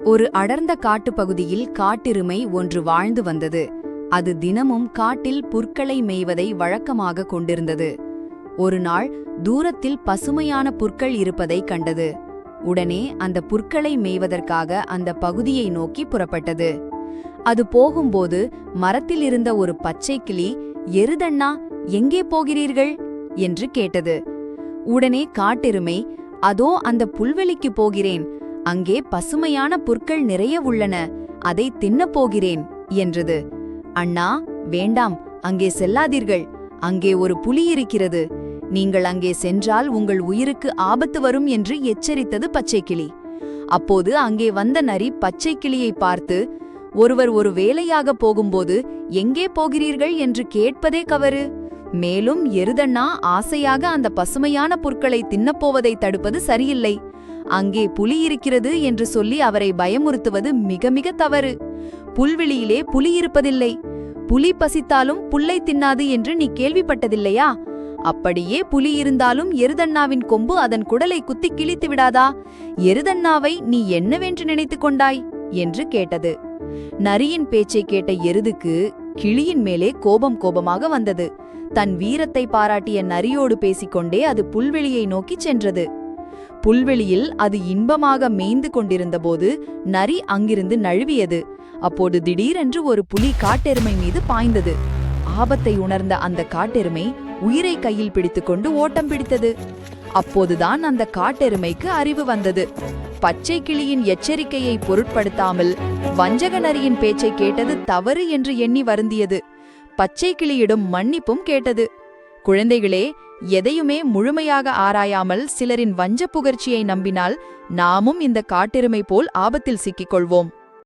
ஒரு அடர்ந்த காட்டுப்பகுதியில் காட்டெருமை ஒன்று வாழ்ந்து வந்தது. அது தினமும் காட்டில் புற்களை மேய்வதை வழக்கமாக கொண்டிருந்தது. ஒரு நாள் தூரத்தில் பசுமையான புற்கள் இருப்பதை கண்டது. உடனே அந்த புற்களை மேய்வதற்காக அந்த பகுதியை நோக்கி புறப்பட்டது. அது போகும்போது மரத்தில் இருந்த ஒரு பச்சை கிளி, "எருதண்ணா, எங்கே போகிறீர்கள்?" என்று கேட்டது. உடனே காட்டெருமை, "அதோ அந்த புல்வெளிக்கு போகிறேன். அங்கே பசுமையான புற்கள் நிறைய உள்ளன, அதை தின்னப் போகிறேன்" என்றது. "அண்ணா, வேண்டாம், அங்கே செல்லாதீர்கள். அங்கே ஒரு புலி இருக்கிறது. நீங்கள் அங்கே சென்றால் உங்கள் உயிருக்கு ஆபத்து வரும் என்று எச்சரித்தது பச்சைக்கிளி. அப்போது அங்கே வந்த நரி பச்சைக்கிளியை பார்த்து, "ஒருவர் ஒரு வேலையாக போகும்போது எங்கே போகிறீர்கள் என்று கேட்பதே கவறு. மேலும் எருதண்ணா ஆசையாக அந்த பசுமையான புற்களை தின்னப்போவதை தடுப்பது சரியில்லை. அங்கே புலி இருக்கிறது என்று சொல்லி அவரை பயமுறுத்துவது மிக மிக தவறு. புல்வெளியிலே புலி இருப்பதில்லை. புலி பசித்தாலும் புல்லை தின்னாது என்று நீ கேள்விப்பட்டதில்லையா? அப்படியே புலி இருந்தாலும் எருதண்ணாவின் கொம்பு அதன் குடலை குத்தி கிழித்து விடாதா? எருதண்ணாவை நீ என்னவென்று நினைத்து கொண்டாய்?" என்று கேட்டது. நரியின் பேச்சை கேட்ட எருதுக்கு கிளியின் மேலே கோபமாக வந்தது. தன் வீரத்தை பாராட்டிய நரியோடு பேசிக்கொண்டே அது புல்வெளியை நோக்கிச் சென்றது. புல்வெளியில் அது இன்பமாக மேய்ந்து கொண்டிருந்தபோது நரி அங்கிருந்து நழுவியது. அப்போது திடீரென்று ஒரு புலி காட்டெருமை மீது பாய்ந்தது. ஆபத்தை உணர்ந்த அந்த காட்டெருமை உயிரை கையில் பிடித்துக்கொண்டு ஓட்டம் பிடித்தது. அப்போதுதான் அந்த காட்டெருமைக்கு அறிவு வந்தது. பச்சை கிளியின் எச்சரிக்கையை பொருட்படுத்தாமல் வஞ்சக நரியின் பேச்சை கேட்டது தவறு என்று எண்ணி வருந்தியது. பச்சை கிளியிடம் மன்னிப்பும் கேட்டது. குழந்தைகளே, எதையுமே முழுமையாக ஆராயாமல் சிலரின் வஞ்ச புகழ்ச்சியை நம்பினால் நாமும் இந்த காட்டெருமை போல் ஆபத்தில் சிக்கிக்கொள்வோம்.